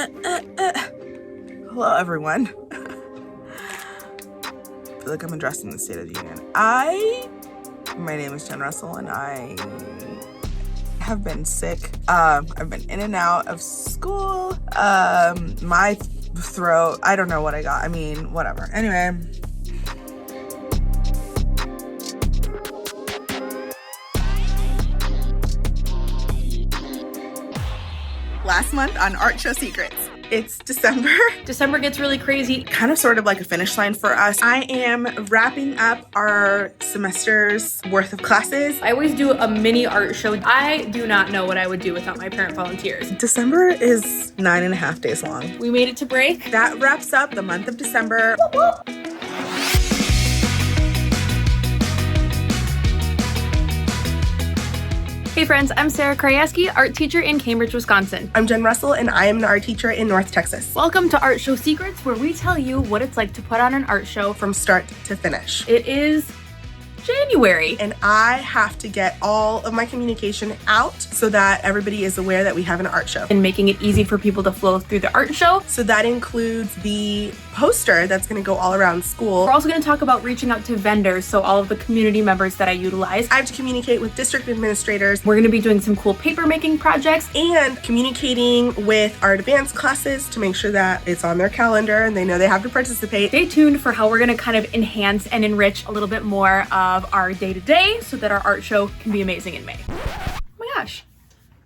Hello, everyone. I feel like I'm addressing the State of the Union. My name is Jenn Russell, and I have been sick. I've been in and out of school. My throat, I don't know what I got. I mean, whatever. Anyway. Last month on Art Show Secrets. It's December. December gets really crazy. Kind of sort of like a finish line for us. I am wrapping up our semester's worth of classes. I always do a mini art show. I do not know what I would do without my parent volunteers. December is 9.5 days long. We made it to break. That wraps up the month of December. Whoop, whoop. Hey friends, I'm Sarah Krajewski, art teacher in Cambridge, Wisconsin. I'm Jenn Russell, and I am an art teacher in North Texas. Welcome to Art Show Secrets, where we tell you what it's like to put on an art show From start to finish. It is January. And I have to get all of my communication out so that everybody is aware that we have an art show. And making it easy for people to flow through the art show. So that includes the poster that's going to go all around school. We're also going to talk about reaching out to vendors, so all of the community members that I utilize. I have to communicate with district administrators. We're going to be doing some cool paper making projects. And communicating with our advanced classes to make sure that it's on their calendar and they know they have to participate. Stay tuned for how we're going to kind of enhance and enrich a little bit more of our day-to-day so that our art show can be amazing in May. Oh my gosh,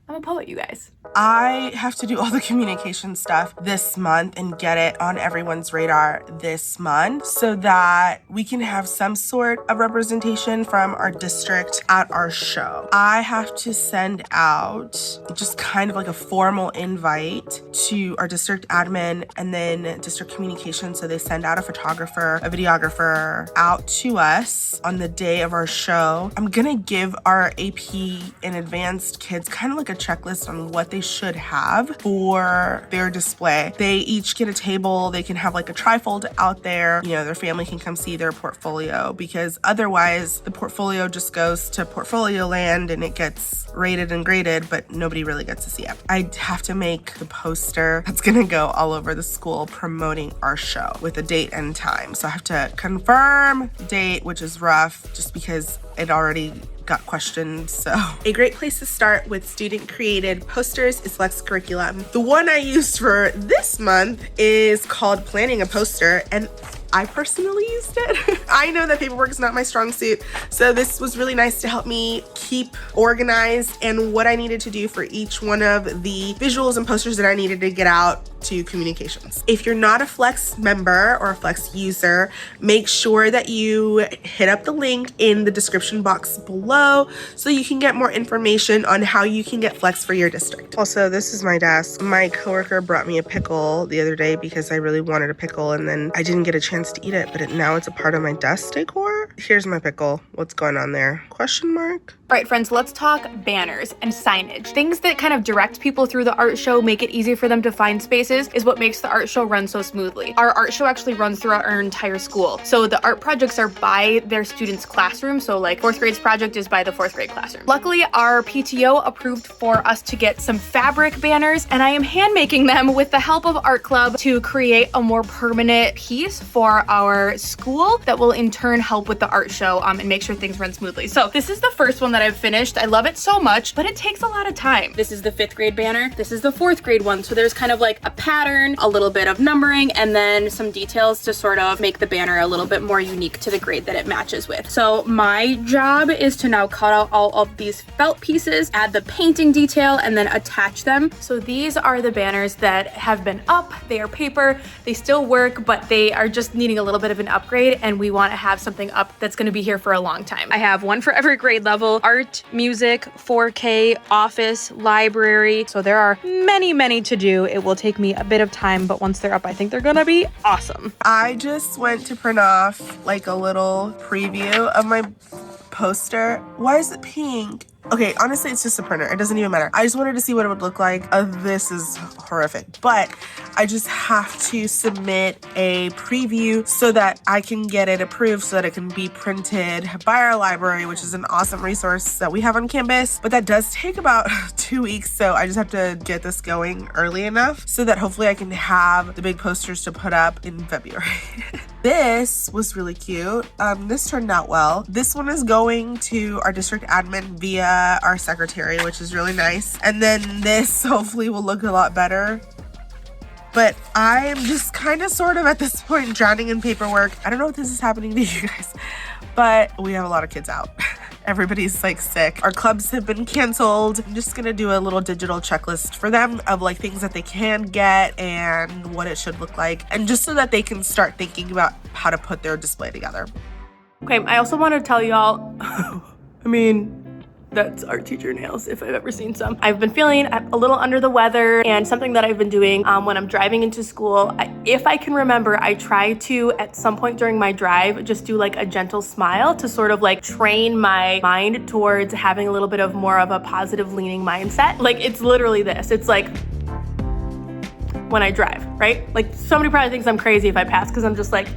I'm a poet, you guys. I have to do all the communication stuff this month and get it on everyone's radar this month so that we can have some sort of representation from our district at our show. I have to send out just kind of like a formal invite to our district admin and then district communication. So they send out a photographer, a videographer out to us on the day of our show. I'm gonna give our AP and advanced kids kind of like a checklist on what they should have for their display. They each get a table. They can have like a trifold out there. You know, their family can come see their portfolio, because otherwise the portfolio just goes to portfolio land and it gets rated and graded, but nobody really gets to see it. I have to make the poster that's gonna go all over the school promoting our show with a date and time. So I have to confirm date, which is rough just because it already got questioned. So a great place to start with student created posters is Flex Curriculum. The one I used for this month is called Planning a Poster, and I personally used it. I know that paperwork is not my strong suit, so this was really nice to help me keep organized and what I needed to do for each one of the visuals and posters that I needed to get out to communications. If you're not a Flex member or a Flex user, make sure that you hit up the link in the description box below so you can get more information on how you can get Flex for your district. Also, this is my desk. My coworker brought me a pickle the other day because I really wanted a pickle, and then I didn't get a chance to eat it, but now it's a part of my desk decor. Here's my pickle. What's going on there? Question mark? All right, friends, let's talk banners and signage. Things that kind of direct people through the art show, make it easy for them to find spaces, is what makes the art show run so smoothly. Our art show actually runs throughout our entire school. So the art projects are by their students' classroom. So like 4th grade's project is by the 4th grade classroom. Luckily, our PTO approved for us to get some fabric banners, and I am hand making them with the help of Art Club to create a more permanent piece for our school that will in turn help with the art show and make sure things run smoothly. So this is the first one that I've finished. I love it so much, but it takes a lot of time. This is the 5th grade banner. This is the 4th grade one. So there's kind of like a pattern, a little bit of numbering, and then some details to sort of make the banner a little bit more unique to the grade that it matches with. So my job is to now cut out all of these felt pieces, add the painting detail, and then attach them. So these are the banners that have been up. They are paper. They still work, but they are just needing a little bit of an upgrade, and we want to have something up that's going to be here for a long time. I have one for every grade level: art, music, 4K, office, library. So there are many to do. It will take me a bit of time, but once they're up, I think they're gonna be awesome. I just went to print off like a little preview of my poster. Why is it pink? Okay, honestly, it's just a printer. It doesn't even matter. I just wanted to see what it would look like. This is horrific. But I just have to submit a preview so that I can get it approved so that it can be printed by our library, which is an awesome resource that we have on campus. But that does take about 2 weeks, so I just have to get this going early enough so that hopefully I can have the big posters to put up in February. This was really cute. This turned out well. This one is going to our district admin via our secretary, which is really nice. And then this hopefully will look a lot better. But I'm just kind of sort of at this point drowning in paperwork. I don't know if this is happening to you guys, but we have a lot of kids out. Everybody's like sick. Our clubs have been canceled. I'm just gonna do a little digital checklist for them of like things that they can get and what it should look like. And just so that they can start thinking about how to put their display together. Okay, I also want to tell y'all, that's art teacher nails if I've ever seen some. I've been feeling a little under the weather, and something that I've been doing when I'm driving into school, if I can remember, I try to at some point during my drive just do like a gentle smile to sort of like train my mind towards having a little bit of more of a positive leaning mindset. Like it's literally this. It's like when I drive, right? Like somebody probably thinks I'm crazy if I pass because I'm just like.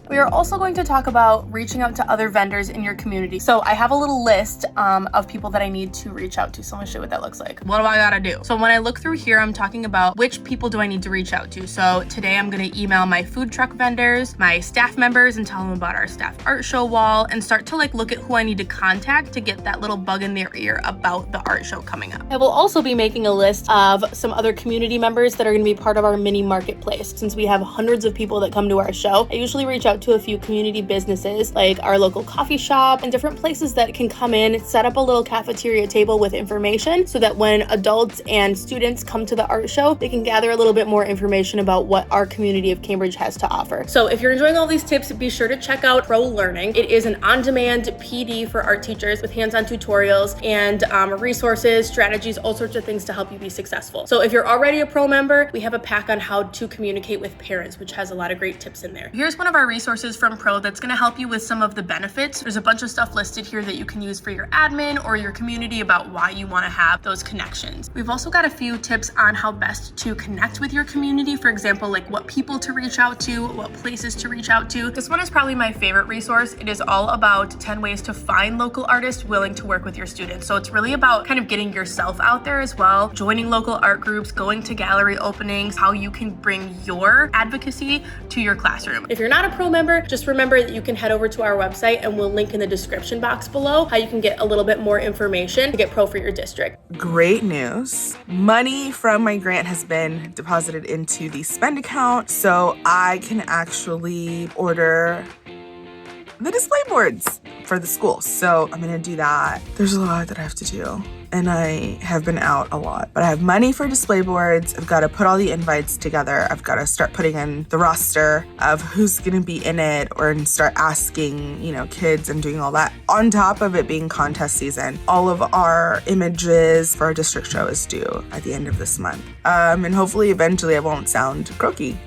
We are also going to talk about reaching out to other vendors in your community. So I have a little list of people that I need to reach out to. So I'm gonna show you what that looks like. What do I gotta do? So when I look through here, I'm talking about which people do I need to reach out to. So today I'm gonna email my food truck vendors, my staff members, and tell them about our staff art show wall and start to like look at who I need to contact to get that little bug in their ear about the art show coming up. I will also be making a list of some other community members that are gonna be part of our mini marketplace. Since we have hundreds of people that come to our show, I usually reach out to a few community businesses like our local coffee shop and different places that can come in, set up a little cafeteria table with information so that when adults and students come to the art show, they can gather a little bit more information about what our community of Cambridge has to offer. So if you're enjoying all these tips, be sure to check out Pro Learning. It is an on-demand PD for art teachers with hands-on tutorials and resources, strategies, all sorts of things to help you be successful. So if you're already a pro member, we have a pack on how to communicate with parents, which has a lot of great tips in there. Here's one of our resources from Pro that's going to help you with some of the benefits. There's a bunch of stuff listed here that you can use for your admin or your community about why you want to have those connections. We've also got a few tips on how best to connect with your community. For example, like what people to reach out to, what places to reach out to. This one is probably my favorite resource. It is all about 10 ways to find local artists willing to work with your students. So it's really about kind of getting yourself out there as well, joining local art groups, going to gallery openings, how you can bring your advocacy to your classroom. If you're not a pro member, just remember that you can head over to our website and we'll link in the description box below how you can get a little bit more information to get pro for your district. Great news. Money from my grant has been deposited into the spend account, so I can actually order the display boards for the school. So I'm gonna do that. There's a lot that I have to do, and I have been out a lot, but I have money for display boards. I've got to put all the invites together. I've got to start putting in the roster of who's gonna be in it, or start asking, kids and doing all that. On top of it being contest season, all of our images for our district show is due at the end of this month. And hopefully eventually I won't sound croaky.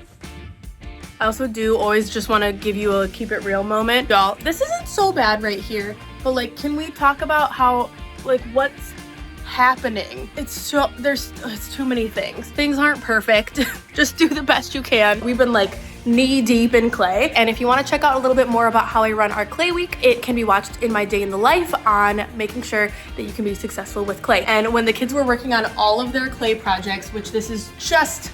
I also do always just want to give you a keep it real moment. Y'all, this isn't so bad right here, but like, can we talk about how, like, what's happening? It's too many things. Things aren't perfect. Just do the best you can. We've been like knee deep in clay. And if you want to check out a little bit more about how I run our clay week, it can be watched in my day in the life on making sure that you can be successful with clay. And when the kids were working on all of their clay projects, which this is just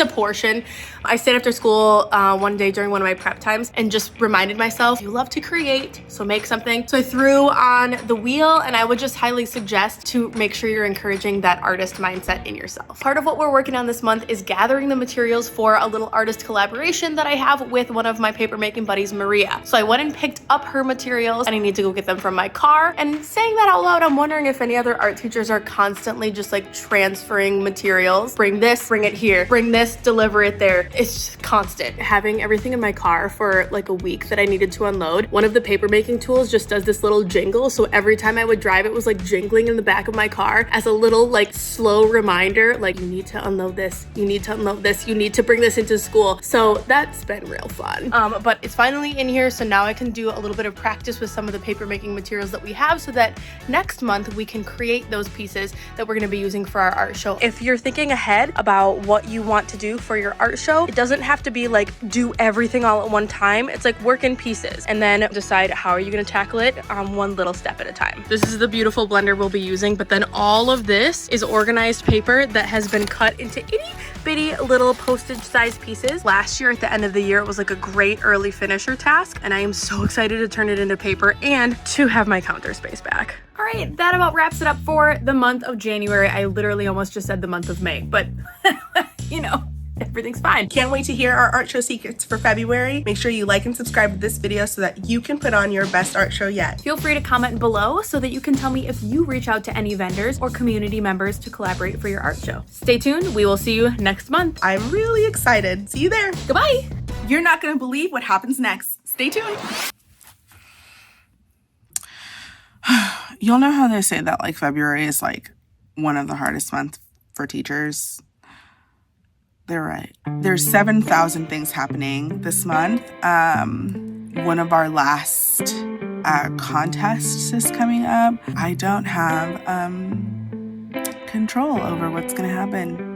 a portion, I stayed after school one day during one of my prep times and just reminded myself, you love to create, so make something. So I threw on the wheel, and I would just highly suggest to make sure you're encouraging that artist mindset in yourself. Part of what we're working on this month is gathering the materials for a little artist collaboration that I have with one of my paper making buddies, Maria. So I went and picked up her materials, and I need to go get them from my car. And saying that out loud, I'm wondering if any other art teachers are constantly just like transferring materials. Bring this, bring it here, bring this, deliver it there. It's just constant. Having everything in my car for like a week that I needed to unload. One of the paper making tools just does this little jingle. So every time I would drive, it was like jingling in the back of my car as a little like slow reminder, like you need to unload this, you need to unload this, you need to bring this into school. So that's been real fun. But it's finally in here. So now I can do a little bit of practice with some of the paper making materials that we have so that next month we can create those pieces that we're going to be using for our art show. If you're thinking ahead about what you want want to do for your art show. It doesn't have to be like do everything all at one time. It's like work in pieces and then decide how are you gonna tackle it one little step at a time. This is the beautiful blender we'll be using, but then all of this is organized paper that has been cut into itty bitty little postage size pieces. Last year at the end of the year, it was like a great early finisher task, and I am so excited to turn it into paper and to have my counter space back. All right, that about wraps it up for the month of January. I literally almost just said the month of May, but you know, everything's fine. Can't wait to hear our art show secrets for February. Make sure you like and subscribe to this video so that you can put on your best art show yet. Feel free to comment below so that you can tell me if you reach out to any vendors or community members to collaborate for your art show. Stay tuned. We will see you next month. I'm really excited. See you there. Goodbye. You're not gonna believe what happens next. Stay tuned. You'll know how they say that like February is like one of the hardest months for teachers. They're right. There's 7,000 things happening this month. One of our last contests is coming up. I don't have control over what's gonna happen.